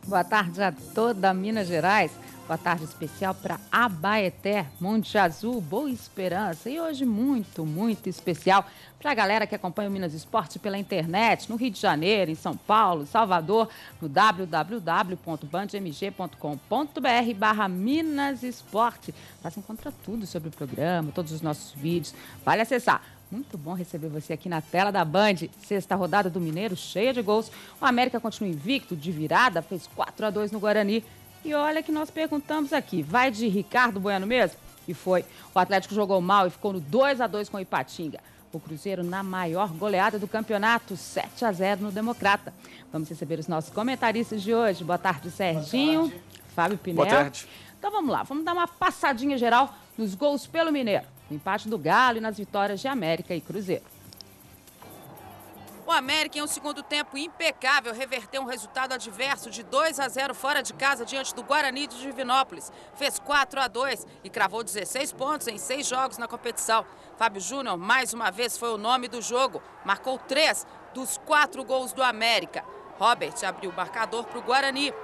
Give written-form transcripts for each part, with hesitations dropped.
Boa tarde a toda Minas Gerais. Boa tarde especial para Abaeté, Monte Azul, Boa Esperança. E hoje muito especial para a galera que acompanha o Minas Esporte pela internet, no Rio de Janeiro, em São Paulo, Salvador, no www.bandmg.com.br/Minas Esporte. Lá você encontra tudo sobre o programa, todos os nossos vídeos. Vale acessar. Muito bom receber você aqui na tela da Band. Sexta rodada do Mineiro, cheia de gols. O América continua invicto, de virada, fez 4-2 no Guarani. E olha que nós perguntamos aqui, vai de Ricardo Bueno mesmo? E foi. O Atlético jogou mal e ficou no 2-2 com o Ipatinga. O Cruzeiro na maior goleada do campeonato, 7-0 no Democrata. Vamos receber os nossos comentaristas de hoje. Boa tarde, Serginho. Boa tarde. Fábio Pinel. Boa tarde. Então vamos lá, vamos dar uma passadinha geral nos gols pelo Mineiro. No empate do Galo e nas vitórias de América e Cruzeiro. O América, em um segundo tempo impecável, reverteu um resultado adverso de 2-0 fora de casa diante do Guarani de Divinópolis. Fez 4-2 e cravou 16 pontos em 6 jogos na competição. Fábio Júnior, mais uma vez, foi o nome do jogo. Marcou 3 dos 4 gols do América. Robert abriu o marcador para o Guarani.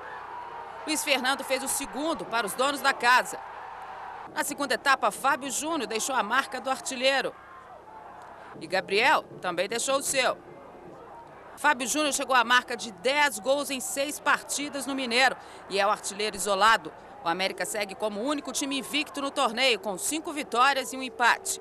Luiz Fernando fez o segundo para os donos da casa. Na segunda etapa, Fábio Júnior deixou a marca do artilheiro. E Gabriel também deixou o seu. Fábio Júnior chegou à marca de 10 gols em 6 partidas no Mineiro e é o artilheiro isolado. O América segue como o único time invicto no torneio, com 5 vitórias e um empate.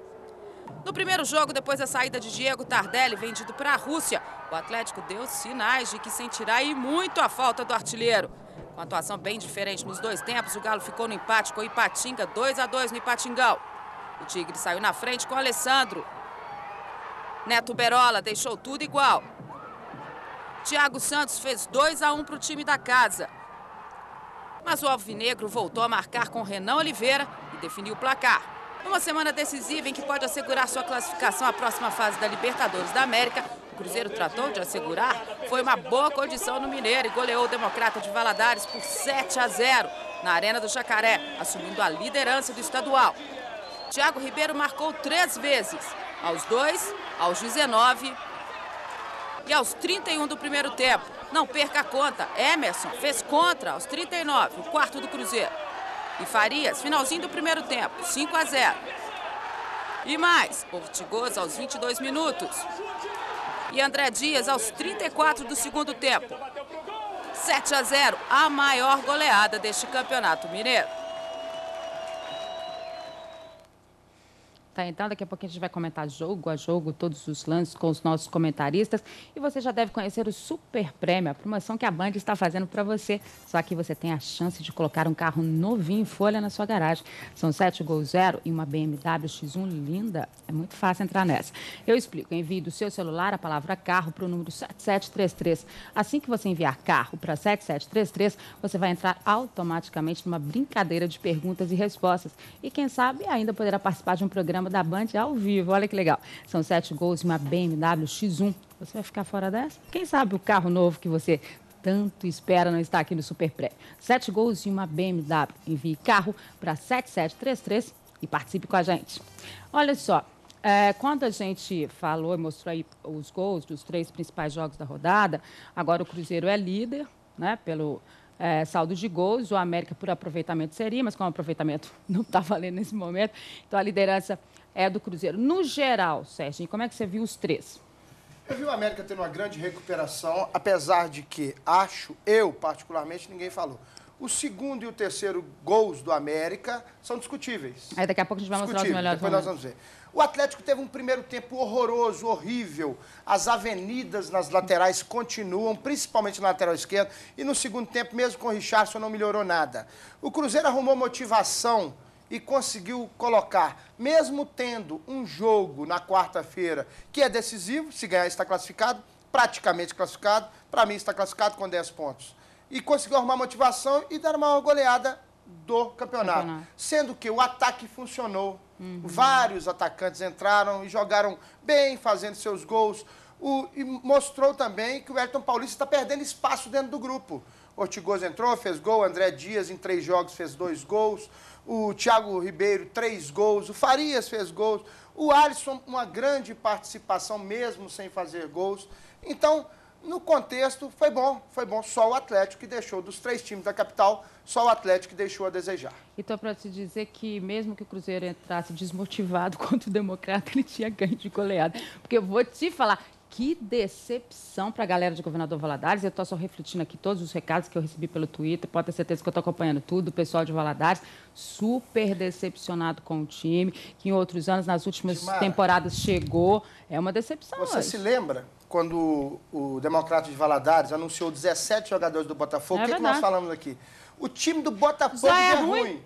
No primeiro jogo, depois da saída de Diego Tardelli, vendido para a Rússia, o Atlético deu sinais de que sentirá e muito a falta do artilheiro. Com atuação bem diferente nos 2 tempos, o Galo ficou no empate com o Ipatinga, 2-2 no Ipatingão. O Tigre saiu na frente com o Alessandro. Neto Berola deixou tudo igual. Thiago Santos fez 2-1 para o time da casa. Mas o alvinegro voltou a marcar com Renan Oliveira e definiu o placar. Numa semana decisiva em que pode assegurar sua classificação à próxima fase da Libertadores da América, o Cruzeiro tratou de assegurar, foi uma boa condição no Mineiro e goleou o Democrata de Valadares por 7-0 na Arena do Jacaré, assumindo a liderança do estadual. Thiago Ribeiro marcou 3 vezes, aos 2, aos 19 e aos 31 do primeiro tempo. Não perca a conta, Emerson fez contra aos 39, o quarto do Cruzeiro. E Farias, finalzinho do primeiro tempo, 5-0. E mais, Ortigosa aos 22 minutos. E André Dias aos 34 do segundo tempo. 7-0, a maior goleada deste campeonato mineiro. Tá, então, daqui a pouquinho a gente vai comentar jogo a jogo, todos os lances com os nossos comentaristas. E você já deve conhecer o Super Prêmio, a promoção que a Band está fazendo para você. Só que você tem a chance de colocar um carro novinho em folha na sua garagem. São 7 Gol Zero e uma BMW X1 linda. É muito fácil entrar nessa. Eu explico. Envie do seu celular a palavra carro para o número 7733. Assim que você enviar carro para 7733, você vai entrar automaticamente numa brincadeira de perguntas e respostas. E quem sabe ainda poderá participar de um programa da Band ao vivo. Olha que legal. São 7 gols e uma BMW X1. Você vai ficar fora dessa? Quem sabe o carro novo que você tanto espera não está aqui no Super Prêmio. 7 gols e uma BMW. Envie carro para 7733 e participe com a gente. Olha só, quando a gente falou e mostrou aí os gols dos 3 principais jogos da rodada, agora o Cruzeiro é líder, né, pelo saldo de gols, o América por aproveitamento seria, mas como o aproveitamento não está valendo nesse momento, então a liderança é do Cruzeiro. No geral, Sérgio, como é que você viu os 3? Eu vi o América tendo uma grande recuperação, apesar de que, eu particularmente, ninguém falou. O segundo e o terceiro gols do América são discutíveis. Aí daqui a pouco a gente vai mostrar os melhores depois nós vamos ver. O Atlético teve um primeiro tempo horroroso, horrível. As avenidas nas laterais continuam, principalmente na lateral esquerda. E no segundo tempo, mesmo com o Richarlison, não melhorou nada. O Cruzeiro arrumou motivação e conseguiu colocar, mesmo tendo um jogo na quarta-feira que é decisivo, se ganhar está classificado, praticamente classificado, para mim está classificado com 10 pontos. E conseguiu arrumar motivação e dar uma goleada do campeonato. Sendo que o ataque funcionou. Vários atacantes entraram e jogaram bem, fazendo seus gols. E mostrou também que o Wellington Paulista está perdendo espaço dentro do grupo. Ortigosa entrou, fez gol. André Dias, em 3 jogos, fez 2 gols. O Thiago Ribeiro, 3 gols. O Farias fez gols. O Alisson, uma grande participação, mesmo sem fazer gols. Então, No contexto, foi bom. Só o Atlético que deixou, dos 3 times da capital, só o Atlético que deixou a desejar. Então, para te dizer que mesmo que o Cruzeiro entrasse desmotivado contra o Democrata, ele tinha ganho de goleada. Porque eu vou te falar, que decepção para a galera de Governador Valadares. Eu estou só refletindo aqui todos os recados que eu recebi pelo Twitter. Pode ter certeza que eu estou acompanhando tudo. O pessoal de Valadares super decepcionado com o time, que em outros anos, nas últimas temporadas, chegou. É uma decepção. Você se lembra quando o Democrata de Valadares anunciou 17 jogadores do Botafogo? O que nós falamos aqui? O time do Botafogo é ruim.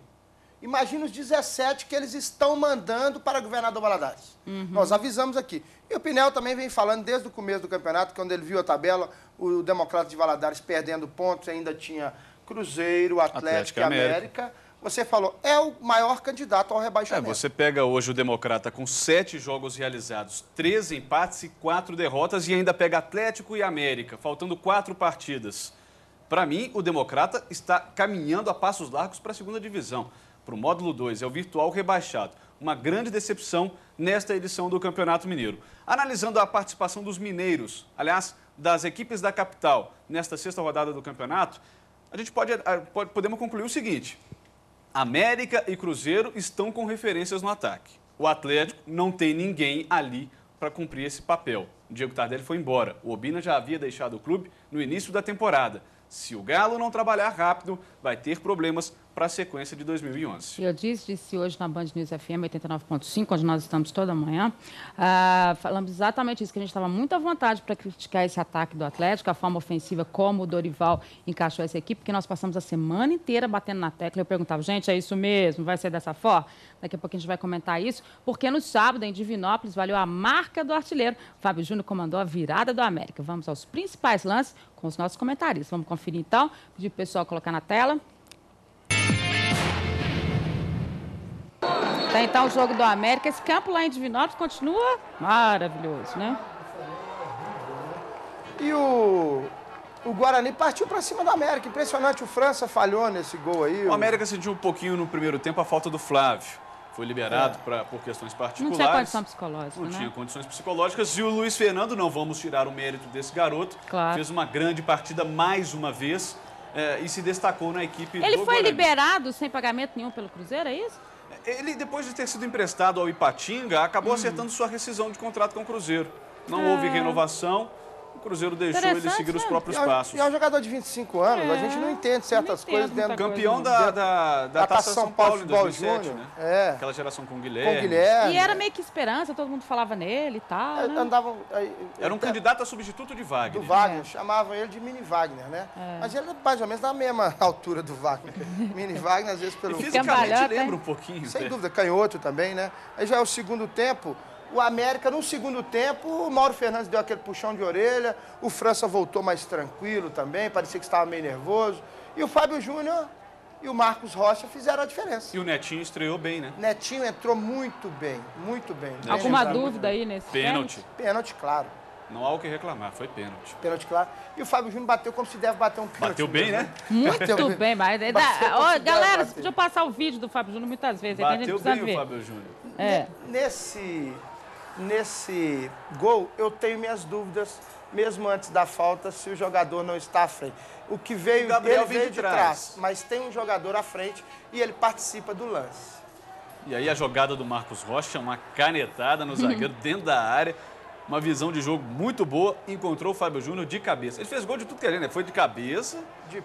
Imagina os 17 que eles estão mandando para o Governador Valadares. Nós avisamos aqui. E o Pinel também vem falando desde o começo do campeonato, quando ele viu a tabela, o Democrata de Valadares perdendo pontos, ainda tinha Cruzeiro, Atlético e América. Você falou, é o maior candidato ao rebaixamento. Você pega hoje o Democrata com 7 jogos realizados, 13 empates e 4 derrotas, e ainda pega Atlético e América, faltando 4 partidas. Para mim, o Democrata está caminhando a passos largos para a segunda divisão. Para o módulo 2, é o virtual rebaixado. Uma grande decepção nesta edição do Campeonato Mineiro. Analisando a participação dos mineiros, aliás, das equipes da capital, nesta 6ª rodada do campeonato, a gente podemos concluir o seguinte: América e Cruzeiro estão com referências no ataque. O Atlético não tem ninguém ali para cumprir esse papel. O Diego Tardelli foi embora. O Obina já havia deixado o clube no início da temporada. Se o Galo não trabalhar rápido, vai ter problemas para a sequência de 2011. Eu disse hoje na Band News FM 89.5, onde nós estamos toda manhã, falamos exatamente isso, que a gente estava muito à vontade para criticar esse ataque do Atlético, a forma ofensiva como o Dorival encaixou essa equipe, porque nós passamos a semana inteira batendo na tecla. Eu perguntava, gente, é isso mesmo? Vai ser dessa forma? Daqui a pouco a gente vai comentar isso, porque no sábado, em Divinópolis, valeu a marca do artilheiro. O Fábio Júnior comandou a virada do América. Vamos aos principais lances com os nossos comentaristas. Vamos conferir, então. Pedir para o pessoal colocar na tela. Tá, então, o jogo do América. Esse campo lá em Divinópolis continua maravilhoso, né? E o Guarani partiu para cima do América. Impressionante, o França falhou nesse gol aí. O América sentiu um pouquinho no primeiro tempo a falta do Flávio. Foi liberado por questões particulares. Não tinha condição psicológica, Não tinha condições psicológicas. E o Luiz Fernando, não vamos tirar o mérito desse garoto, fez uma grande partida mais uma vez e se destacou na equipe do Guarani. Ele foi liberado sem pagamento nenhum pelo Cruzeiro, é isso? Ele, depois de ter sido emprestado ao Ipatinga, acabou acertando sua rescisão de contrato com o Cruzeiro. Não houve renovação. O Cruzeiro deixou ele seguir os próprios passos. E é um jogador de 25 anos, a gente não entende certas coisas dentro do campeão da Taça São Paulo em 2007, né? Aquela geração com o Guilherme. E era meio que esperança, todo mundo falava nele e tal, né? Era um candidato a substituto de Wagner. Do Wagner, chamavam ele de Mini Wagner, né? Mas ele é mais ou menos da mesma altura do Wagner. Mini Wagner, às vezes, pelo... E fisicamente lembra um pouquinho. Sem dúvida, canhoto também, né? Aí já é o segundo tempo. O América, no segundo tempo, o Mauro Fernandes deu aquele puxão de orelha, o França voltou mais tranquilo também, parecia que estava meio nervoso. E o Fábio Júnior e o Marcos Rocha fizeram a diferença. E o Netinho estreou bem, né? Netinho entrou muito bem, muito bem. Alguma dúvida aí nesse pênalti? Pênalti, claro. Não há o que reclamar, foi pênalti. Pênalti, claro. E o Fábio Júnior bateu como se deve bater um pênalti. Bateu bem, né? Muito bem, mas... Galera, vocês podiam passar o vídeo do Fábio Júnior muitas vezes. Bateu bem o Fábio Júnior. Nesse gol, eu tenho minhas dúvidas, mesmo antes da falta, se o jogador não está à frente. O que veio, ele veio de trás, mas tem um jogador à frente e ele participa do lance. E aí a jogada do Marcos Rocha, uma canetada no zagueiro dentro da área, uma visão de jogo muito boa, encontrou o Fábio Júnior de cabeça. Ele fez gol de tudo que ele, né? Foi de cabeça, de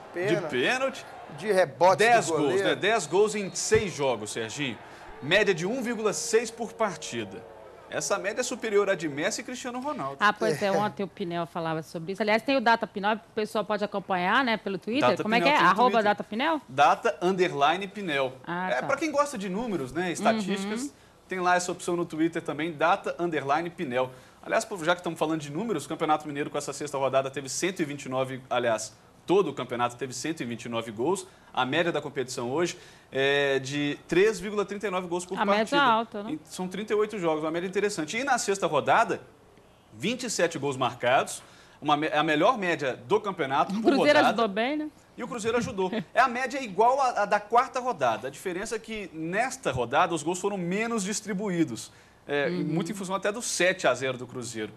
pênalti, de rebote 10 gols, né? 10 gols em 6 jogos, Serginho. Média de 1,6 por partida. Essa média é superior à de Messi e Cristiano Ronaldo. Pois é, ontem o Pinel falava sobre isso. Aliás, tem o Data Pinel, o pessoal pode acompanhar, né, pelo Twitter. Data Como é Pinel, que é? @Data Pinel? Data_Pinel. Tá. Para quem gosta de números, né, estatísticas, tem lá essa opção no Twitter também, Data_Pinel. Aliás, já que estamos falando de números, o Campeonato Mineiro com essa 6ª rodada teve 129, aliás, todo o campeonato teve 129 gols. A média da competição hoje é de 3,39 gols por partida. A média alta, né? São 38 jogos, uma média interessante. E na 6ª rodada, 27 gols marcados, a melhor média do campeonato por rodada. O Cruzeiro ajudou bem, né? E o Cruzeiro ajudou. A média é igual à da 4ª rodada. A diferença é que nesta rodada os gols foram menos distribuídos. Muito em função até do 7-0 do Cruzeiro.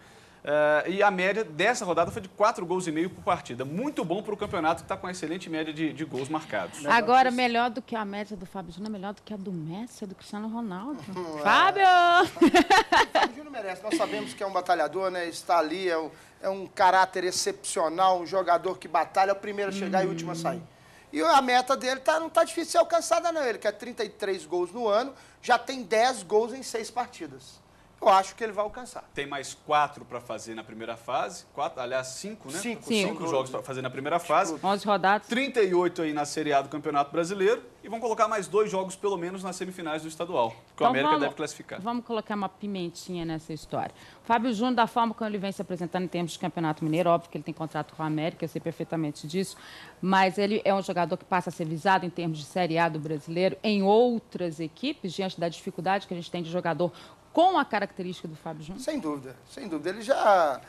E a média dessa rodada foi de 4,5 gols por partida. Muito bom para o campeonato que está com uma excelente média de gols marcados. Agora, melhor do que a média do Fábio Júnior, melhor do que a do Messi, do Cristiano Ronaldo. Fábio! O Fábio Júnior merece. Nós sabemos que é um batalhador, né? Está ali, é um caráter excepcional, um jogador que batalha, é o primeiro a chegar e o último a sair. E a meta dele não está difícil de ser alcançada, não. Ele quer 33 gols no ano, já tem 10 gols em 6 partidas. Eu acho que ele vai alcançar. Tem mais 4 para fazer na primeira fase. 4, aliás, 5, né? 5 jogos para fazer na primeira fase. 11 rodadas. 38 aí na Série A do Campeonato Brasileiro. E vão colocar mais 2 jogos, pelo menos, nas semifinais do estadual. Que o América deve classificar. Vamos colocar uma pimentinha nessa história. Fábio Júnior, da forma como ele vem se apresentando em termos de Campeonato Mineiro, óbvio que ele tem contrato com a América, eu sei perfeitamente disso, mas ele é um jogador que passa a ser visado em termos de Série A do Brasileiro em outras equipes, diante da dificuldade que a gente tem de jogador com a característica do Fábio Júnior? Sem dúvida, sem dúvida. Ele já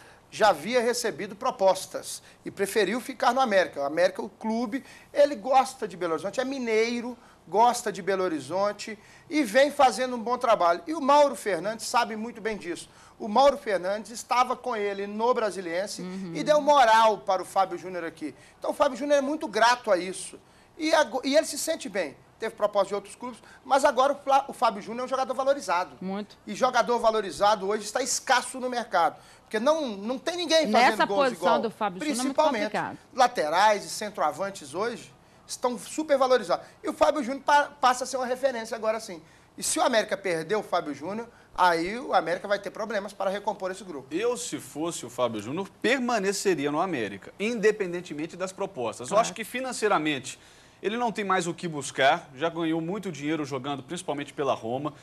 havia recebido propostas e preferiu ficar no América. O América, o clube, ele gosta de Belo Horizonte, é mineiro, gosta de Belo Horizonte e vem fazendo um bom trabalho. E o Mauro Fernandes sabe muito bem disso. O Mauro Fernandes estava com ele no Brasiliense e deu moral para o Fábio Júnior aqui. Então o Fábio Júnior é muito grato a isso. E ele se sente bem. Teve proposta de outros clubes, mas agora o Fábio Júnior é um jogador valorizado. Muito. E jogador valorizado hoje está escasso no mercado. Porque não tem ninguém fazendo Nessa gols igual. posição do Fábio Júnior é muito complicado. Laterais e centroavantes hoje estão super valorizados. E o Fábio Júnior passa a ser uma referência agora sim. E se o América perder o Fábio Júnior, aí o América vai ter problemas para recompor esse grupo. Eu, se fosse o Fábio Júnior, permaneceria no América, independentemente das propostas. Eu acho que financeiramente ele não tem mais o que buscar, já ganhou muito dinheiro jogando, principalmente pela Roma,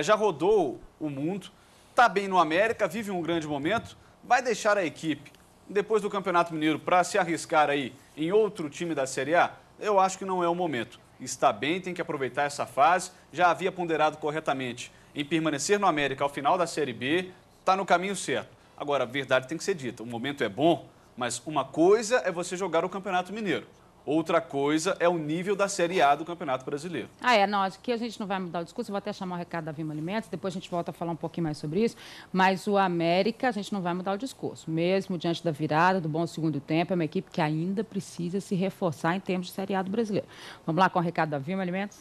já rodou o mundo, está bem no América, vive um grande momento, vai deixar a equipe, depois do Campeonato Mineiro, para se arriscar aí em outro time da Série A? Eu acho que não é o momento. Está bem, tem que aproveitar essa fase, já havia ponderado corretamente em permanecer no América ao final da Série B, está no caminho certo. Agora, a verdade tem que ser dita, o momento é bom, mas uma coisa é você jogar o Campeonato Mineiro. Outra coisa é o nível da Série A do Campeonato Brasileiro. Não, aqui a gente não vai mudar o discurso, eu vou até chamar o recado da Vima Alimentos, depois a gente volta a falar um pouquinho mais sobre isso, mas o América, a gente não vai mudar o discurso. Mesmo diante da virada, do bom segundo tempo, é uma equipe que ainda precisa se reforçar em termos de Série A do Brasileiro. Vamos lá com o recado da Vima Alimentos?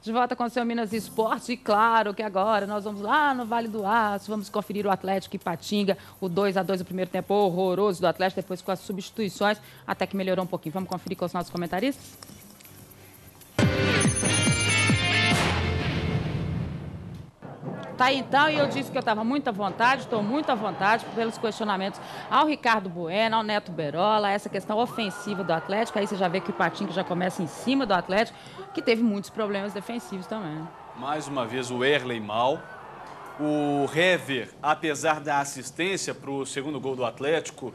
De volta com o seu Minas Esporte, e claro que agora nós vamos lá no Vale do Aço, vamos conferir o Atlético Ipatinga, o 2-2 o primeiro tempo horroroso do Atlético, depois com as substituições, até que melhorou um pouquinho. Vamos conferir com os nossos comentaristas? Tá aí, então, e eu disse que eu estava muito à vontade, estou muito à vontade pelos questionamentos ao Ricardo Bueno, ao Neto Berola, essa questão ofensiva do Atlético. Aí você já vê que o Ipatinga já começa em cima do Atlético, que teve muitos problemas defensivos também. Mais uma vez o Erley mal. O Hever, apesar da assistência para o segundo gol do Atlético,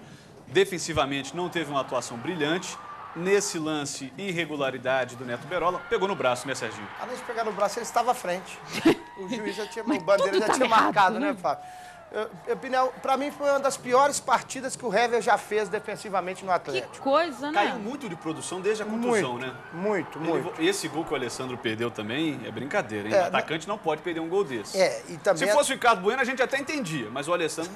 defensivamente não teve uma atuação brilhante. Nesse lance, irregularidade do Neto Berola, pegou no braço, né, Serginho? Além de pegar no braço, ele estava à frente. O juiz já tinha, o bandeira já tinha marcado, né, Fábio? Para mim, foi uma das piores partidas que o Hever já fez defensivamente no Atlético. Que coisa, né? Caiu muito de produção desde a contusão, né? Muito. Esse gol que o Alessandro perdeu também é brincadeira, hein? O atacante não pode perder um gol desse. E também se fosse o Ricardo Bueno, a gente até entendia, mas o Alessandro,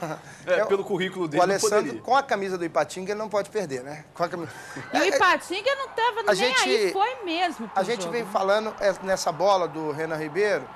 pelo currículo dele, o Alessandro, não poderia. Com a camisa do Ipatinga, ele não pode perder, né? Com a camisa... E o Ipatinga não estava nem aí, foi mesmo. A gente vem falando nessa bola do Renan Ribeiro,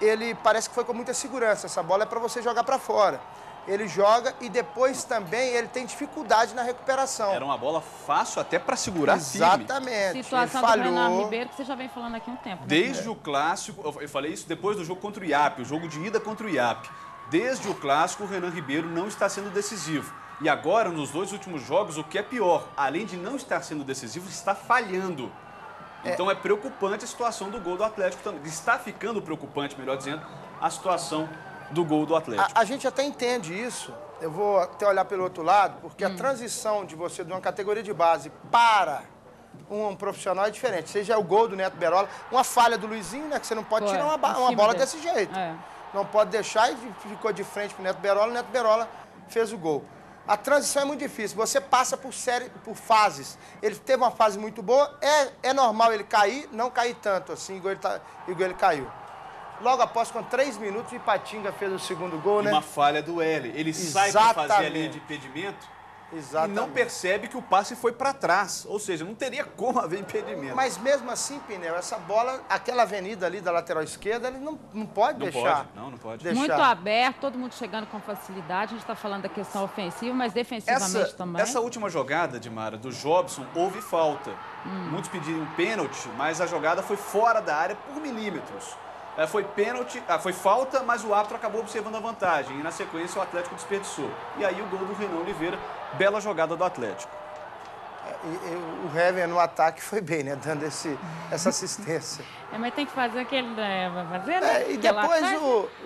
ele parece que foi com muita segurança. Essa bola é para você jogar para fora. Ele joga e depois também ele tem dificuldade na recuperação. Era uma bola fácil até para segurar Exatamente. firme. Situação do Renan Ribeiro que você já vem falando aqui há um tempo. Desde o clássico, eu falei isso depois do jogo contra o IAP, o jogo de ida contra o IAP. Desde o clássico, o Renan Ribeiro não está sendo decisivo. E agora, nos 2 últimos jogos, o que é pior, além de não estar sendo decisivo, está falhando. Então é preocupante a situação do gol do Atlético também. Está ficando preocupante, melhor dizendo, a situação do gol do Atlético. A gente até entende isso. Eu vou até olhar pelo outro lado, porque a transição de você de uma categoria de base para um profissional é diferente. Seja o gol do Neto Berola, uma falha do Luizinho, né? Que você não pode tirar uma bola desse jeito. Não pode deixar e ficou de frente para o Neto Berola fez o gol. A transição é muito difícil, você passa por fases. Ele teve uma fase muito boa, é normal ele cair, não cair tanto assim, igual ele caiu. logo após, com 3 minutos, o Ipatinga fez o segundo gol, né? Uma falha do L. Ele sai para fazer a linha de impedimento e não percebe que o passe foi para trás. Ou seja, não teria como haver impedimento. Mas mesmo assim, Pinel, essa bola, aquela avenida ali da lateral esquerda, ele não pode deixar. Não pode. Deixar. Muito aberto, todo mundo chegando com facilidade. A gente está falando da questão ofensiva, mas defensivamente também. Essa última jogada, Dimara, do Jobson, houve falta. Muitos pediram um pênalti, mas a jogada foi fora da área por milímetros. Foi pênalti, foi falta, mas o árbitro acabou observando a vantagem. E na sequência o Atlético desperdiçou. E aí o gol do Renan Oliveira, bela jogada do Atlético. O Hever no ataque foi bem, né? Dando essa assistência. Mas tem que fazer o que ele vai fazer, né? E depois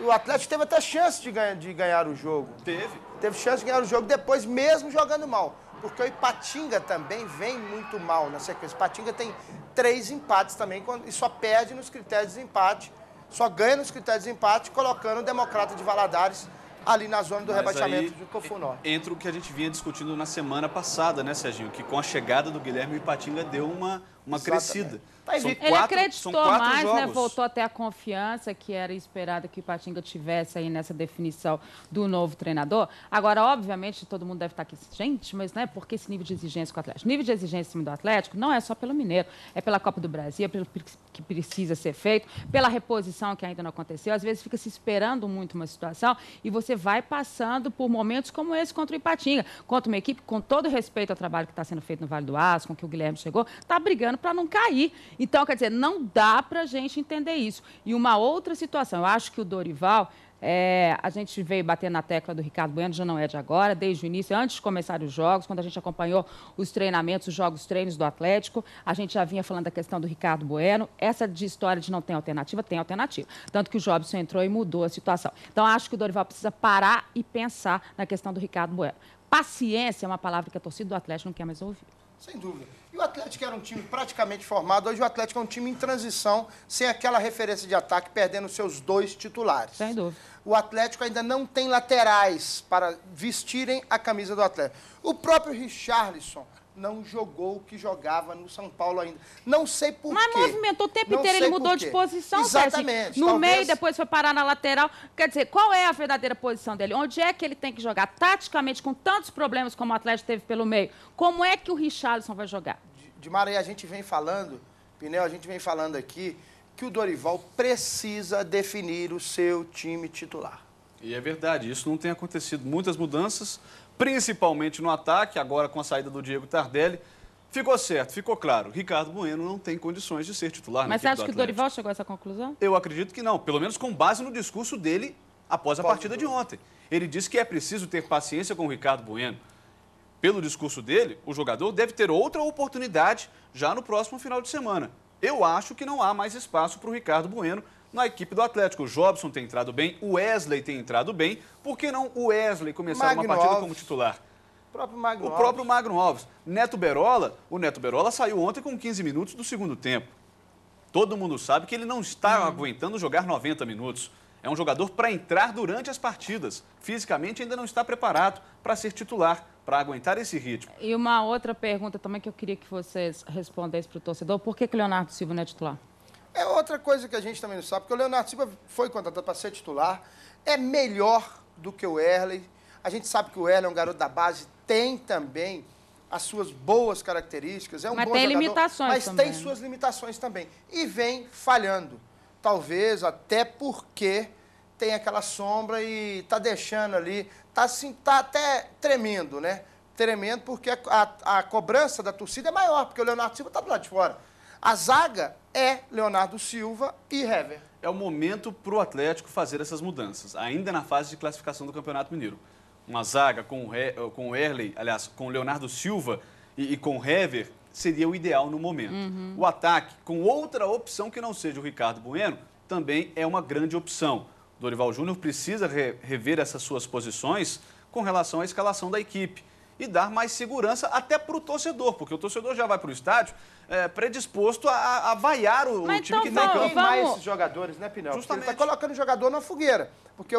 o Atlético teve até chance de ganhar o jogo. Teve chance de ganhar o jogo depois, mesmo jogando mal. Porque o Ipatinga também vem muito mal na sequência. O Ipatinga tem 3 empates também e só perde nos critérios de empate. Só ganha nos critérios de empate, colocando o Democrata de Valadares ali na zona do rebaixamento de Cofunó. Entra o que a gente vinha discutindo na semana passada, né, Serginho? Que com a chegada do Guilherme, o Ipatinga deu uma crescida. Ele acreditou mais, né? Voltou até a confiança que era esperada que o Ipatinga tivesse aí nessa definição do novo treinador. Agora, obviamente, todo mundo deve estar aqui, gente, mas né, por que esse nível de exigência com o Atlético? O nível de exigência em cima do Atlético não é só pelo Mineiro, é pela Copa do Brasil, é pelo que precisa ser feito, pela reposição que ainda não aconteceu. Às vezes fica se esperando muito uma situação e você vai passando por momentos como esse contra o Ipatinga, contra uma equipe, com todo respeito ao trabalho que está sendo feito no Vale do Aço, com que o Guilherme chegou, está brigando para não cair. Então, quer dizer, não dá para a gente entender isso. E uma outra situação, eu acho que o Dorival, a gente veio bater na tecla do Ricardo Bueno, já não é de agora, desde o início, antes de começar os jogos, quando a gente acompanhou os treinamentos, os jogos treinos do Atlético, a gente já vinha falando da questão do Ricardo Bueno. Essa de história de não ter alternativa, tem alternativa. Tanto que o Jobson entrou e mudou a situação. Então, acho que o Dorival precisa parar e pensar na questão do Ricardo Bueno. Paciência é uma palavra que a torcida do Atlético não quer mais ouvir. Sem dúvida. E o Atlético era um time praticamente formado. Hoje o Atlético é um time em transição, sem aquela referência de ataque, perdendo seus 2 titulares. Sem dúvida. O Atlético ainda não tem laterais para vestirem a camisa do Atlético. O próprio Richarlison não jogou o que jogava no São Paulo ainda. Não sei por quê. Mas movimentou o tempo inteiro, ele mudou de posição, exatamente. No meio, depois foi parar na lateral. Quer dizer, qual é a verdadeira posição dele? Onde é que ele tem que jogar? Taticamente, com tantos problemas como o Atlético teve pelo meio, como é que o Richarlison vai jogar? Dimara, a gente vem falando, Pinel, a gente vem falando aqui que o Dorival precisa definir o seu time titular. E é verdade, isso não tem acontecido. Muitas mudanças, principalmente no ataque, agora com a saída do Diego Tardelli. Ficou certo, ficou claro. Ricardo Bueno não tem condições de ser titular. Mas você acha que o Dorival chegou a essa conclusão? Eu acredito que não, pelo menos com base no discurso dele após a partida de ontem. Ele disse que é preciso ter paciência com o Ricardo Bueno. Pelo discurso dele, o jogador deve ter outra oportunidade já no próximo final de semana. Eu acho que não há mais espaço para o Ricardo Bueno na equipe do Atlético. O Jobson tem entrado bem, o Wesley tem entrado bem. Por que não o Wesley começar uma partida como titular? O próprio Magno Alves. O Neto Berola saiu ontem com 15 minutos do segundo tempo. Todo mundo sabe que ele não está aguentando jogar 90 minutos. É um jogador para entrar durante as partidas. Fisicamente ainda não está preparado para ser titular, para aguentar esse ritmo. E uma outra pergunta também que eu queria que vocês respondessem para o torcedor. Por que o Leonardo Silva não é titular? É outra coisa que a gente também não sabe, porque o Leonardo Silva foi contratado para ser titular, é melhor do que o Erley. A gente sabe que o Erley é um garoto da base, tem também as suas boas características, é um bom jogador, tem limitações mas também, tem suas limitações também. E vem falhando. Talvez até porque tem aquela sombra e está deixando ali, tá até tremendo, né? Tremendo porque a cobrança da torcida é maior, porque o Leonardo Silva está do lado de fora. A zaga é Leonardo Silva e Hever. É o momento para o Atlético fazer essas mudanças, ainda na fase de classificação do Campeonato Mineiro. Uma zaga com o Erley, aliás, com o Leonardo Silva e com o Hever, seria o ideal no momento. O ataque, com outra opção que não seja o Ricardo Bueno, também é uma grande opção. O Dorival Júnior precisa rever essas suas posições com relação à escalação da equipe e dar mais segurança até para o torcedor, porque o torcedor já vai para o estádio predisposto a vaiar o time que está em campo. Tem mais jogadores, né, Pinel? Justamente. Ele está colocando o jogador na fogueira, porque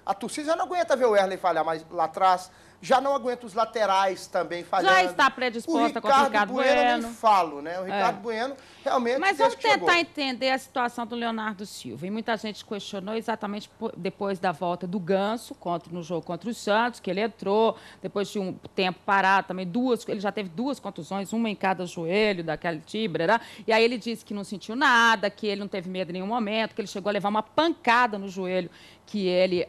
a torcida já não aguenta ver o Erley falhar mais lá atrás, Já não aguenta os laterais também falhando. Já está predisposta com o Ricardo Bueno. Nem falo, né? O Ricardo Bueno realmente... Mas vamos tentar entender a situação do Leonardo Silva. E muita gente questionou exatamente depois da volta do Ganso no jogo contra o Santos, que ele entrou, depois de um tempo parado também, ele já teve 2 contusões, uma em cada joelho, daquela tíbia, e aí ele disse que não sentiu nada, que ele não teve medo em nenhum momento, que ele chegou a levar uma pancada no joelho, que ele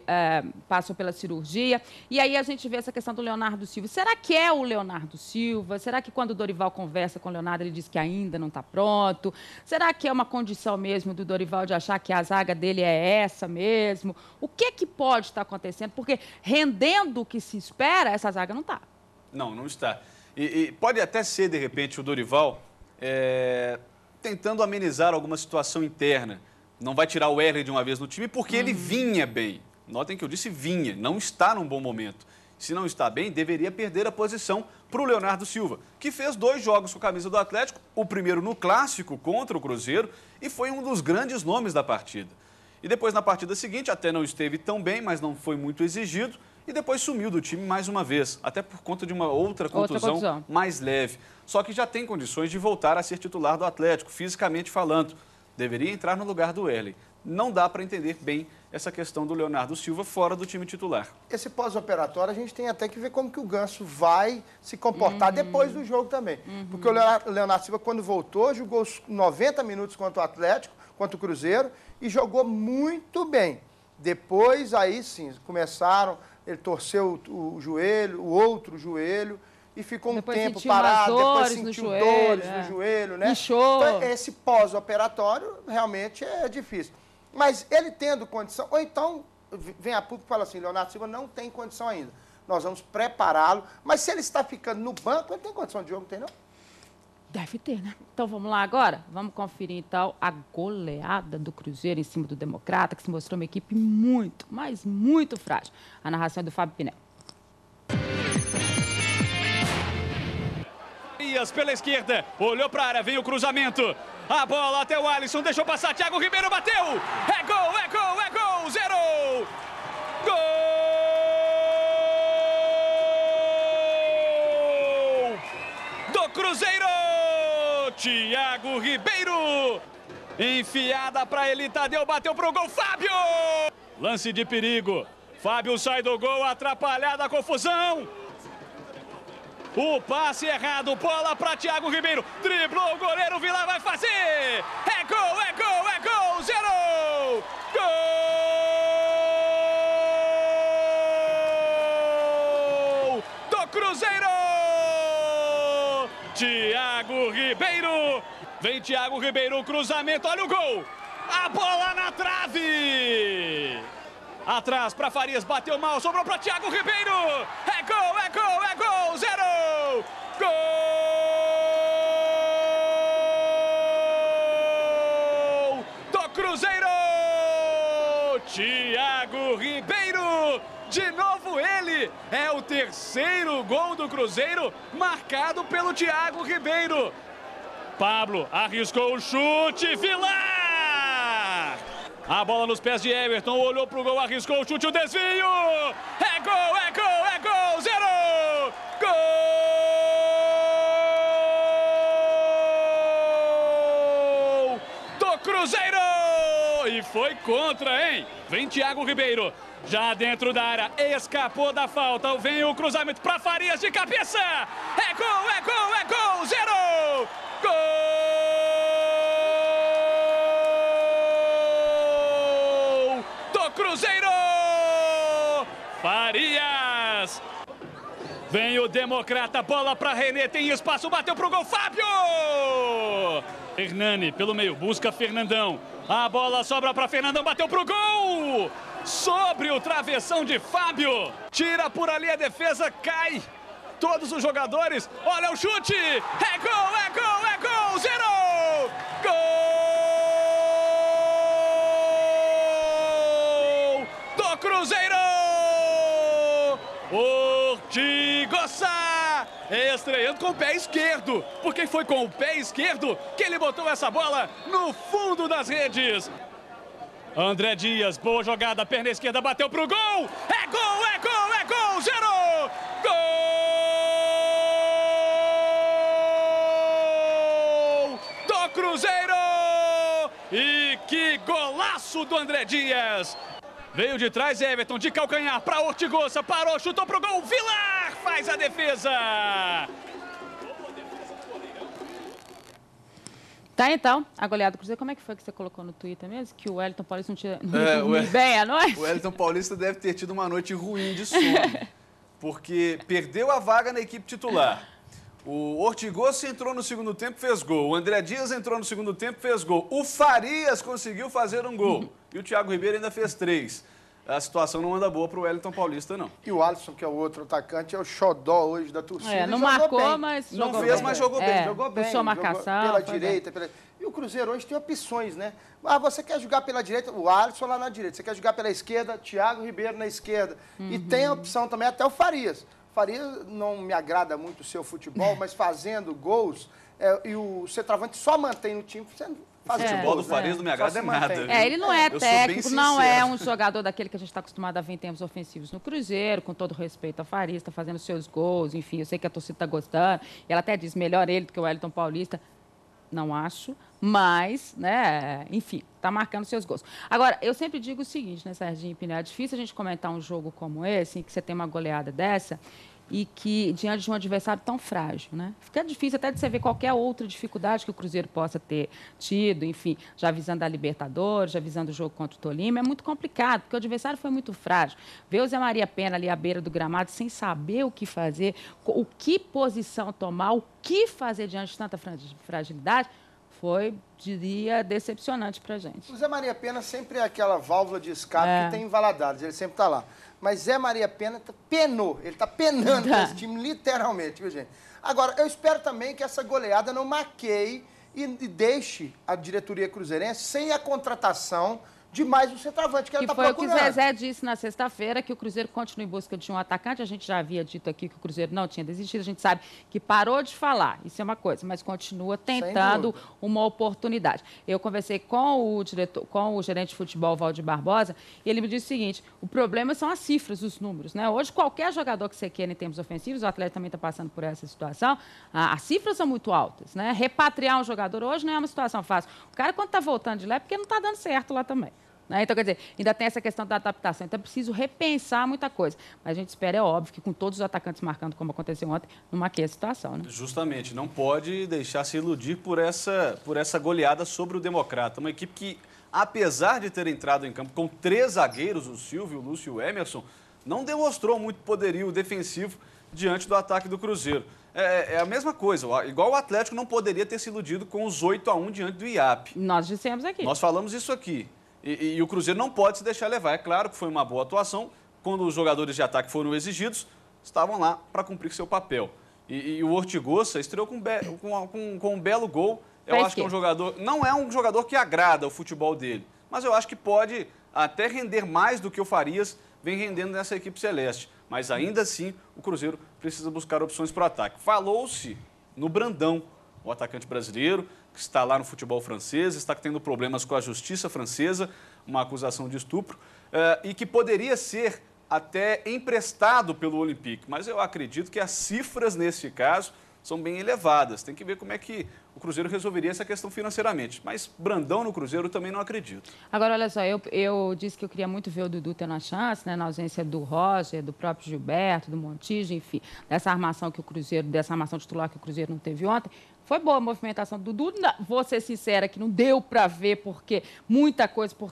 passou pela cirurgia. E aí a gente vê essa questão do Leonardo Silva. Será que é o Leonardo Silva? Será que quando o Dorival conversa com o Leonardo, ele diz que ainda não está pronto? Será que é uma condição mesmo do Dorival de achar que a zaga dele é essa mesmo? O que pode estar acontecendo? Porque rendendo o que se espera, essa zaga não está. Não está. E pode até ser, de repente, o Dorival tentando amenizar alguma situação interna. Não vai tirar o Wesley de uma vez no time porque ele vinha bem. Notem que eu disse vinha, não está num bom momento. Se não está bem, deveria perder a posição para o Leonardo Silva, que fez 2 jogos com a camisa do Atlético, o primeiro no Clássico contra o Cruzeiro e foi um dos grandes nomes da partida. E depois, na partida seguinte, até não esteve tão bem, mas não foi muito exigido e depois sumiu do time mais uma vez, até por conta de uma outra contusão mais leve. Só que já tem condições de voltar a ser titular do Atlético, fisicamente falando. Deveria entrar no lugar do Wesley. Não dá para entender bem essa questão do Leonardo Silva fora do time titular. Esse pós-operatório a gente tem até que ver como que o Ganso vai se comportar depois do jogo também. Porque o Leonardo Silva, quando voltou, jogou os 90 minutos contra o Atlético, contra o Cruzeiro, e jogou muito bem. Depois, aí sim, ele torceu o joelho, o outro joelho, e ficou um tempo parado, depois sentiu dores no joelho, né? Inchou. Então, esse pós-operatório realmente é difícil. Mas ele tendo condição, ou então vem a público e fala assim, Leonardo Silva não tem condição ainda. Nós vamos prepará-lo, mas se ele está ficando no banco, ele tem condição de jogo, não tem não? Deve ter, né? Então vamos lá agora? Vamos conferir então a goleada do Cruzeiro em cima do Democrata, que se mostrou uma equipe muito, mas muito frágil. A narração é do Fábio Pinel. Pela esquerda, olhou para a área, vem o cruzamento, a bola até o Alisson, deixou passar, Thiago Ribeiro bateu, é gol, é gol, é gol, 0, gol do Cruzeiro, Thiago Ribeiro, enfiada para ele, Tadeu bateu pro gol, Fábio, lance de perigo, Fábio sai do gol, atrapalhada a confusão. O passe errado, bola para Thiago Ribeiro, driblou o goleiro, Vila vai fazer, é gol, é gol, é gol, 0, gol do Cruzeiro, Thiago Ribeiro, vem Thiago Ribeiro, cruzamento, olha o gol, a bola na trave. Atrás para Farias, bateu mal, sobrou para Thiago Ribeiro. É gol, é gol, é gol, 0, gol do Cruzeiro. Thiago Ribeiro, de novo ele, é o 3º gol do Cruzeiro, marcado pelo Thiago Ribeiro. Pablo arriscou o chute, Vilar. A bola nos pés de Everton, olhou pro gol, arriscou o chute, o desvio. É gol, é gol, é gol, 0, gol do Cruzeiro. E foi contra, hein? Vem Thiago Ribeiro, já dentro da área, escapou da falta. Vem o cruzamento para Farias de cabeça. É gol, é gol, é gol, 0, gol do Cruzeiro. Farias. Vem o Democrata, bola para René, tem espaço, bateu pro gol, Fábio. Hernani pelo meio, busca Fernandão. A bola sobra para Fernandão, bateu pro gol. Sobre o travessão de Fábio. Tira por ali a defesa, cai. Todos os jogadores, olha o chute. É gol, é gol, é gol, 0, gol do Cruzeiro. Ortigosa, estreando com o pé esquerdo, porque foi com o pé esquerdo que ele botou essa bola no fundo das redes. André Dias, boa jogada, perna esquerda, bateu pro gol. É gol, é gol, é gol, 0, gol E que golaço do André Dias. Veio de trás Everton, de calcanhar para Ortigosa, parou, chutou pro gol, Vilar faz a defesa. Tá, então, a goleada do Cruzeiro, como é que foi que você colocou no Twitter mesmo? Que o Wellington Paulista não tinha dormido bem à noite? O Wellington Paulista deve ter tido uma noite ruim de sono, porque perdeu a vaga na equipe titular. O Ortigosa entrou no segundo tempo, fez gol. O André Dias entrou no segundo tempo, fez gol. O Farias conseguiu fazer um gol. E o Thiago Ribeiro ainda fez 3. A situação não anda boa para o Wellington Paulista, não. E o Alisson, que é o outro atacante, é o xodó hoje da torcida. Não marcou, bem. Mas não fez, bem. Mas jogou bem. Jogou bem. Puxou marcação. Pela direita. E o Cruzeiro hoje tem opções, né? Ah, você quer jogar pela direita? O Alisson lá na direita. Você quer jogar pela esquerda? Thiago Ribeiro na esquerda. E tem a opção também até o Farias. Farias não me agrada muito o seu futebol, mas fazendo gols, e o centroavante só mantém no time. O futebol do Farias não me agrada em nada. Ele não é técnico, não é um jogador daquele que a gente está acostumado a ver em termos ofensivos no Cruzeiro, com todo respeito ao Farias, está fazendo seus gols, enfim, eu sei que a torcida está gostando. E ela até diz, melhor ele do que o Wellington Paulista. Não acho, mas, né, enfim, está marcando seus gols. Agora, eu sempre digo o seguinte, né, Serginho Pneu, é difícil a gente comentar um jogo como esse, em que você tem uma goleada dessa, e que, diante de um adversário tão frágil, né? Fica difícil até de você ver qualquer outra dificuldade que o Cruzeiro possa ter tido, enfim, já visando a Libertadores, já visando o jogo contra o Tolima, é muito complicado, porque o adversário foi muito frágil. Ver o Zé Maria Pena ali à beira do gramado, sem saber o que fazer, o que posição tomar, o que fazer diante de tanta fragilidade, foi, diria, decepcionante para a gente. O Zé Maria Pena sempre é aquela válvula de escape que tem em Valadares, ele sempre está lá. Mas Zé Maria Pena penou, ele está penando com esse time, literalmente, viu, gente? Agora, eu espero também que essa goleada não maqueie e deixe a diretoria cruzeirense sem a contratação de mais um centroavante que ela está procurando. Que foi o que Zezé disse na sexta-feira, que o Cruzeiro continua em busca de um atacante. A gente já havia dito aqui que o Cruzeiro não tinha desistido. A gente sabe que parou de falar, isso é uma coisa, mas continua tentando uma oportunidade. Eu conversei com o gerente de futebol, Valdir Barbosa, e ele me disse o seguinte, o problema são as cifras, os números, né? Hoje, qualquer jogador que você queira em termos ofensivos, o atleta também está passando por essa situação, as cifras são muito altas, né? Repatriar um jogador hoje não é uma situação fácil. O cara, quando está voltando de lá, é porque não está dando certo lá também. Então, quer dizer, ainda tem essa questão da adaptação. Então, é preciso repensar muita coisa. Mas a gente espera, é óbvio, que com todos os atacantes marcando, como aconteceu ontem, não maqueie a situação, né? Justamente. Não pode deixar se iludir por essa goleada sobre o Democrata. Uma equipe que, apesar de ter entrado em campo com 3 zagueiros, o Silvio, o Lúcio e o Emerson, não demonstrou muito poderio defensivo diante do ataque do Cruzeiro. É a mesma coisa. Igual o Atlético não poderia ter se iludido com os 8-1 diante do IAP. Nós dissemos aqui. Nós falamos isso aqui. E o Cruzeiro não pode se deixar levar. É claro que foi uma boa atuação. Quando os jogadores de ataque foram exigidos, estavam lá para cumprir seu papel. E o Ortigosa estreou com um belo gol. Eu acho que é um jogador... Não é um jogador que agrada o futebol dele, mas eu acho que pode até render mais do que o Farias vem rendendo nessa equipe celeste. Mas ainda assim, o Cruzeiro precisa buscar opções para o ataque. Falou-se no Brandão, o atacante brasileiro, que está lá no futebol francês, está tendo problemas com a justiça francesa, uma acusação de estupro, e que poderia ser até emprestado pelo Olympique. Mas eu acredito que as cifras, nesse caso, são bem elevadas. Tem que ver como é que o Cruzeiro resolveria essa questão financeiramente. Mas Brandão no Cruzeiro também não acredito. Agora, olha só, eu disse que eu queria muito ver o Dudu tendo a chance, né, na ausência do Roger, do próprio Gilberto, do Montijo, enfim, dessa armação titular que o Cruzeiro não teve ontem. Foi boa a movimentação do Dudu. Vou ser sincera que não deu para ver porque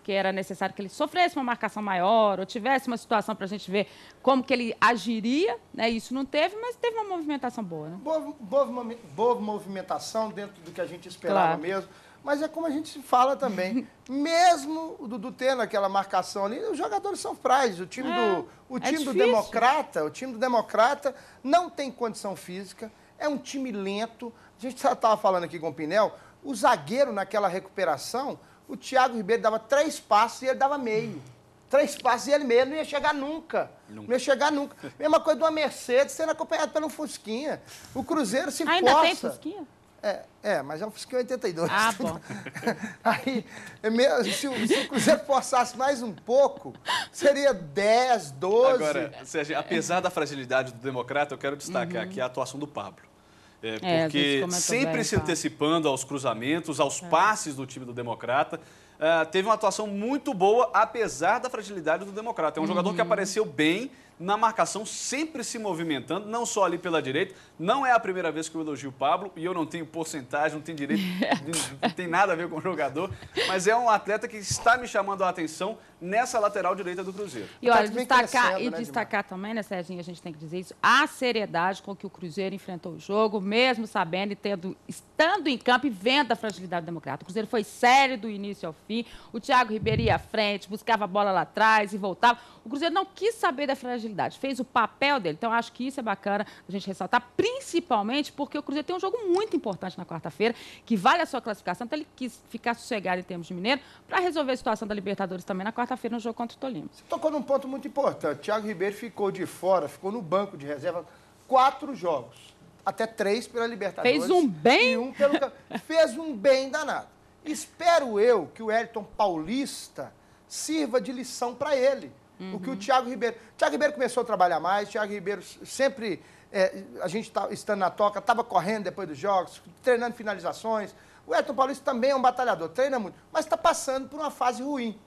era necessário que ele sofresse uma marcação maior ou tivesse uma situação para a gente ver como que ele agiria, né? Isso não teve, mas teve uma movimentação boa, né? Boa movimentação dentro do que a gente esperava mesmo. Mas é como a gente fala também. Mesmo o Dudu tendo aquela marcação ali, os jogadores são frágeis. O time do Democrata não tem condição física, é um time lento. A gente já estava falando aqui com o Pinel, o zagueiro naquela recuperação, o Thiago Ribeiro dava 3 passos e ele dava meio. 3 passos e ele meio, não ia chegar nunca. Não ia chegar nunca. Mesma coisa de uma Mercedes sendo acompanhado pelo Fusquinha. O Cruzeiro se ainda possa... tem Fusquinha? Mas é um Fusquinha 82. Ah, bom. Aí, se o Cruzeiro forçasse mais um pouco, seria 10, 12... Agora, Sérgio, apesar da fragilidade do Democrata, eu quero destacar aqui a atuação do Pablo. porque sempre se antecipando aos cruzamentos, aos passes do time do Democrata. Teve uma atuação muito boa, apesar da fragilidade do Democrata. É um jogador que apareceu bem na marcação, sempre se movimentando, não só ali pela direita. Não é a primeira vez que eu elogio o Pablo, e eu não tenho porcentagem, não tenho direito, não tem nada a ver com o jogador, mas é um atleta que está me chamando a atenção nessa lateral direita do Cruzeiro. E olha, destacar também, né, Serginho, a gente tem que dizer isso, a seriedade com que o Cruzeiro enfrentou o jogo, mesmo sabendo e estando em campo e vendo a fragilidade do Democrata. O Cruzeiro foi sério do início ao fim, o Thiago Ribeiro ia à frente, buscava a bola lá atrás e voltava. O Cruzeiro não quis saber da fragilidade, fez o papel dele. Então, acho que isso é bacana a gente ressaltar, principalmente porque o Cruzeiro tem um jogo muito importante na quarta-feira, que vale a sua classificação, então ele quis ficar sossegado em termos de Mineiro, para resolver a situação da Libertadores também na quarta-feira no jogo contra o Tolima. Você tocou num ponto muito importante. Thiago Ribeiro ficou de fora, ficou no banco de reserva 4 jogos, até 3 pela Libertadores. Fez um bem? E 1 pelo... Fez um bem danado. Espero eu que o Wellington Paulista sirva de lição para ele. O que o Thiago Ribeiro... Thiago Ribeiro começou a trabalhar mais, Thiago Ribeiro sempre, a gente estando na toca, estava correndo depois dos jogos, treinando finalizações. O Wellington Paulista também é um batalhador, treina muito, mas está passando por uma fase ruim.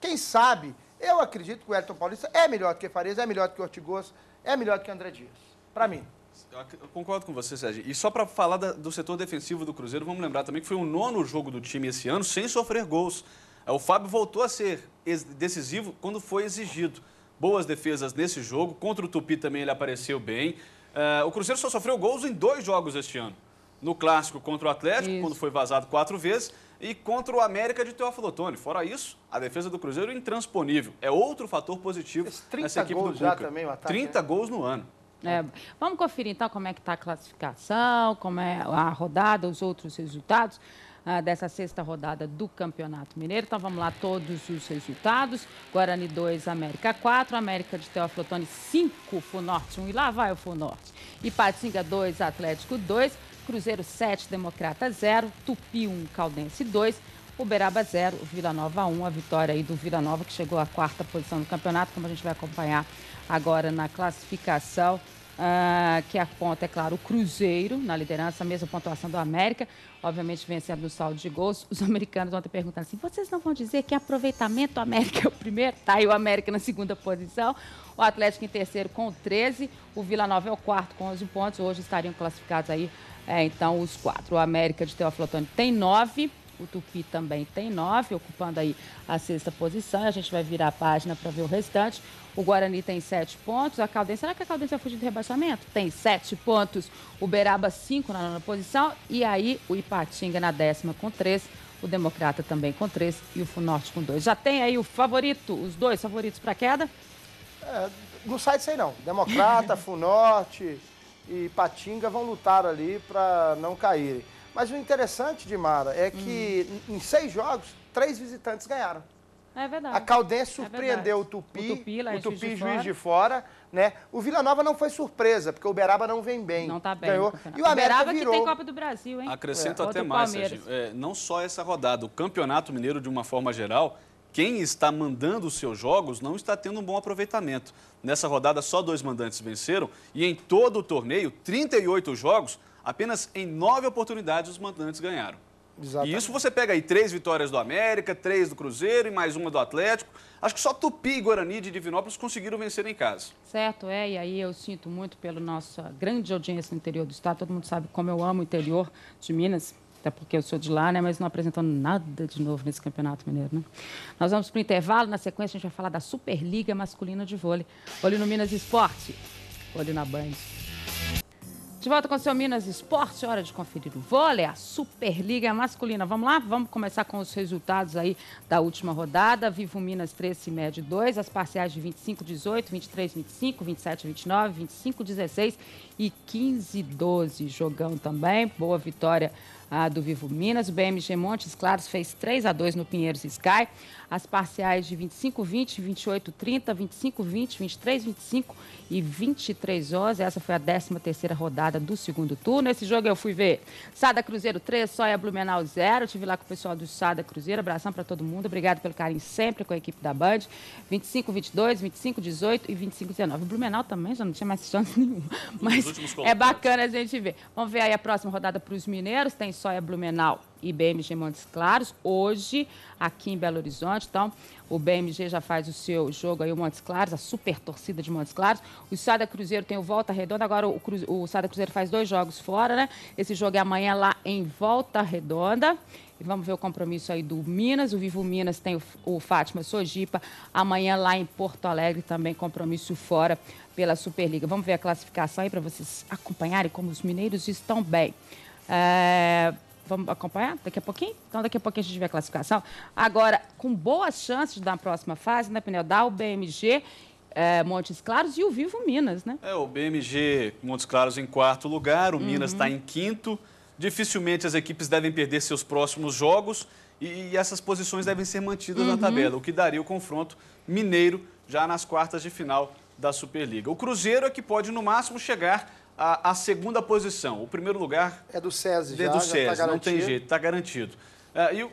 Quem sabe, eu acredito que o Wellington Paulista é melhor do que Farias, é melhor do que Ortigosa, é melhor do que André Dias, para mim. Eu concordo com você, Sérgio. E só para falar do setor defensivo do Cruzeiro, vamos lembrar também que foi o 9º jogo do time esse ano sem sofrer gols. O Fábio voltou a ser decisivo quando foi exigido. Boas defesas nesse jogo. Contra o Tupi também ele apareceu bem. O Cruzeiro só sofreu gols em 2 jogos este ano. No Clássico contra o Atlético, quando foi vazado 4 vezes, e contra o América de Teófilo Otoni. Fora isso, a defesa do Cruzeiro é intransponível. É outro fator positivo nessa equipe do Cuca. Também, o ataque, 30 gols no ano. Vamos conferir, então, como é que está a classificação, como é a rodada, os outros resultados dessa 6ª rodada do Campeonato Mineiro. Então, vamos lá, todos os resultados. Guarani 2, América 4, América de Teófilo Otoni 5, Funorte 1, e lá vai o Funorte. Ipatinga 2, Atlético 2, Cruzeiro 7, Democrata 0, Tupi 1, Caldense 2, Uberaba 0, Vila Nova 1, a vitória aí do Vila Nova, que chegou à 4ª posição do campeonato, como a gente vai acompanhar agora na classificação, que aponta, é claro, o Cruzeiro na liderança, a mesma pontuação do América, obviamente vencendo no saldo de gols. Os americanos ontem perguntando assim, vocês não vão dizer que aproveitamento o América é o primeiro? Tá aí o América na 2ª posição, o Atlético em 3º com 13, o Vila Nova é o 4º com 11 pontos, hoje estariam classificados aí, então, os 4. O América de Teófilo Otoni tem 9, o Tupi também tem 9, ocupando aí a 6ª posição. A gente vai virar a página para ver o restante. O Guarani tem 7 pontos. A Caldense, será que a Caldense vai fugir do rebaixamento? Tem 7 pontos. O Uberaba 5 na 9ª posição. E aí o Ipatinga na 10ª com 3. O Democrata também com 3 e o Funorte com 2. Já tem aí o favorito, os 2 favoritos para a queda? Não sai disso aí não. Democrata, Funorte e Ipatinga vão lutar ali para não caírem. Mas o interessante, Dimara, é que em 6 jogos, 3 visitantes ganharam. É verdade. A Caldense surpreendeu o Tupi, Juiz de Fora, né? O Vila Nova não foi surpresa, porque o Uberaba não vem bem. Não tá bem. Ganhou. E o América Uberaba virou. Que tem Copa do Brasil, hein? Acrescento até mais, Serginho. Não só essa rodada, o Campeonato Mineiro, de uma forma geral, quem está mandando os seus jogos não está tendo um bom aproveitamento. Nessa rodada, só 2 mandantes venceram e em todo o torneio, 38 jogos, apenas em 9 oportunidades os mandantes ganharam. Exatamente. E isso você pega aí 3 vitórias do América, 3 do Cruzeiro e mais uma do Atlético. Acho que só Tupi e Guarani de Divinópolis conseguiram vencer em casa. Certo, e aí eu sinto muito pela nossa grande audiência no interior do estado. Todo mundo sabe como eu amo o interior de Minas, até porque eu sou de lá, né? Mas não apresentando nada de novo nesse Campeonato Mineiro, né? Nós vamos para o intervalo. Na sequência, a gente vai falar da Superliga Masculina de Vôlei. Olho no Minas Esporte, olho na Band. De volta com o seu Minas Esporte, hora de conferir o vôlei, a Superliga Masculina. Vamos lá? Vamos começar com os resultados aí da última rodada. Vivo Minas 3, CIMED 2, as parciais de 25-18, 23-25, 27-29, 25-16 e 15-12. Jogão também, boa vitória do Vivo Minas. O BMG Montes Claros fez 3-2 no Pinheiros Sky. As parciais de 25-20, 28-30, 25-20, 23-25 e 23-11. Essa foi a 13ª rodada rodada do segundo turno. Esse jogo eu fui ver Sada Cruzeiro 3, Soia Blumenau 0. Estive lá com o pessoal do Sada Cruzeiro. Abração para todo mundo. Obrigado pelo carinho sempre com a equipe da Band. 25-22, 25-18 e 25-19. O Blumenau também já não tinha mais chance nenhuma. Mas é bacana a gente ver. Vamos ver aí a próxima rodada para os mineiros. Tem Soia Blumenau e BMG Montes Claros, hoje aqui em Belo Horizonte. Então, o BMG já faz o seu jogo aí, o Montes Claros, a super torcida de Montes Claros. O Sada Cruzeiro tem o Volta Redonda, agora o Sada Cruzeiro faz 2 jogos fora, né? Esse jogo é amanhã lá em Volta Redonda. E vamos ver o compromisso aí do Minas. O Vivo Minas tem o Fátima Sojipa. Amanhã lá em Porto Alegre também compromisso fora pela Superliga. Vamos ver a classificação aí para vocês acompanharem como os mineiros estão bem. Vamos acompanhar daqui a pouquinho? Então, daqui a pouquinho a gente vê a classificação. Agora, com boas chances da próxima fase, né, Pneu? Dá o BMG, Montes Claros e o Vivo Minas, né? O BMG Montes Claros em 4º lugar, o Minas está em 5º. Dificilmente as equipes devem perder seus próximos jogos e essas posições devem ser mantidas na tabela, o que daria o confronto mineiro já nas quartas de final da Superliga. O Cruzeiro é que pode, no máximo, chegar à 2ª posição. O primeiro lugar é do SESI, do SESI, tá, não tem jeito, está garantido.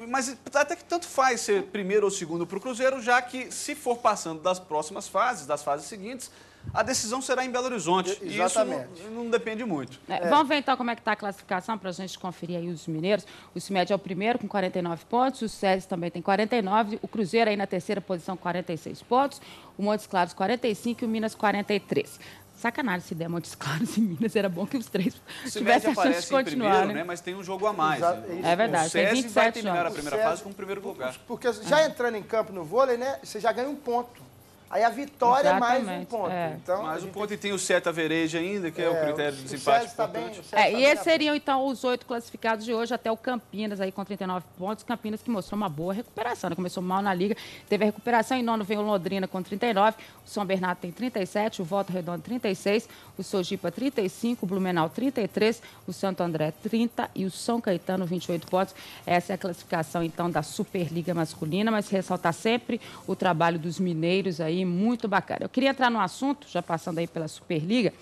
Mas até que tanto faz ser primeiro ou segundo para o Cruzeiro, já que se for passando das próximas fases, das fases seguintes, a decisão será em Belo Horizonte. Exatamente. E isso não depende muito. Vamos ver então como é que está a classificação para a gente conferir aí os mineiros. O CIMED é o primeiro com 49 pontos, o SESI também tem 49, o Cruzeiro aí na 3ª posição com 46 pontos, o Montes Claros 45 e o Minas 43. Sacanagem se der Montes Claros e Minas, era bom que os 3 tivessem a chance de continuar, primeiro, né? Mas tem um jogo a mais. É verdade, o SESI tem 27 vai terminar jogos. a primeira fase com o primeiro lugar. Porque já entrando em campo no vôlei, né, você já ganha um ponto. Aí a vitória é mais um ponto. Então, mais um ponto e tem o Seta Vereja ainda, que é o critério de desempate importante. E esses seriam, então, os 8 classificados de hoje, até o Campinas, aí com 39 pontos. Campinas que mostrou uma boa recuperação, né? Começou mal na Liga, teve a recuperação. Em 9º vem o Londrina com 39, o São Bernardo tem 37, o Volta Redonda 36, o Sojipa 35, o Blumenau 33, o Santo André 30 e o São Caetano 28 pontos. Essa é a classificação, então, da Superliga masculina, mas ressaltar sempre o trabalho dos mineiros aí, muito bacana. Eu queria entrar no assunto, já passando aí pela Superliga,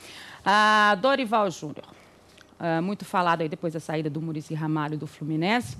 a Dorival Júnior, muito falado aí depois da saída do Muricy Ramalho do Fluminense,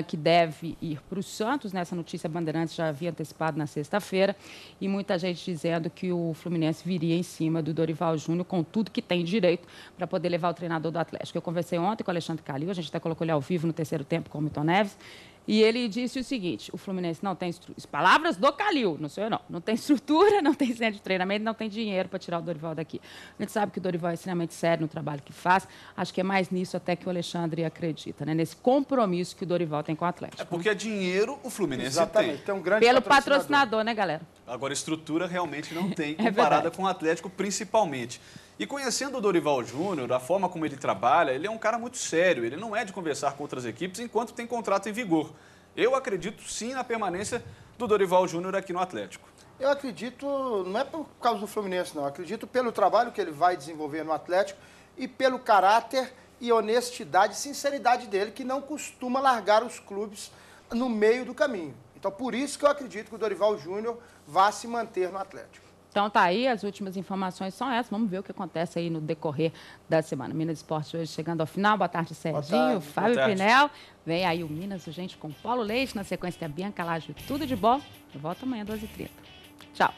que deve ir para o Santos, né? Essa notícia a Bandeirantes já havia antecipado na sexta-feira, e muita gente dizendo que o Fluminense viria em cima do Dorival Júnior com tudo que tem direito para poder levar o treinador do Atlético. Eu conversei ontem com o Alexandre Calil, a gente até colocou ele ao vivo no 3º tempo com o Milton Neves, e ele disse o seguinte: o Fluminense não tem palavras do Calil, não sou eu não tem estrutura, não tem centro de treinamento, não tem dinheiro para tirar o Dorival daqui. A gente sabe que o Dorival é extremamente sério no trabalho que faz, acho que é mais nisso até que o Alexandre acredita, né? Nesse compromisso que o Dorival tem com o Atlético. Porque dinheiro o Fluminense tem um grande pelo patrocinador, né, galera? Agora, estrutura realmente não tem, comparada com o Atlético principalmente. E conhecendo o Dorival Júnior, a forma como ele trabalha, ele é um cara muito sério, ele não é de conversar com outras equipes enquanto tem contrato em vigor. Eu acredito sim na permanência do Dorival Júnior aqui no Atlético. Eu acredito, não é por causa do Fluminense não, acredito pelo trabalho que ele vai desenvolver no Atlético e pelo caráter e honestidade e sinceridade dele, que não costuma largar os clubes no meio do caminho. Então, por isso que eu acredito que o Dorival Júnior vai se manter no Atlético. Então tá aí, as últimas informações são essas. Vamos ver o que acontece aí no decorrer da semana. Minas Esporte hoje chegando ao final. Boa tarde, Serginho, Fábio Pinel. Vem aí o Minas, gente, com Paulo Leite. Na sequência tem a Bianca Laje. Tudo de bom. Eu volto amanhã, 12h30. Tchau.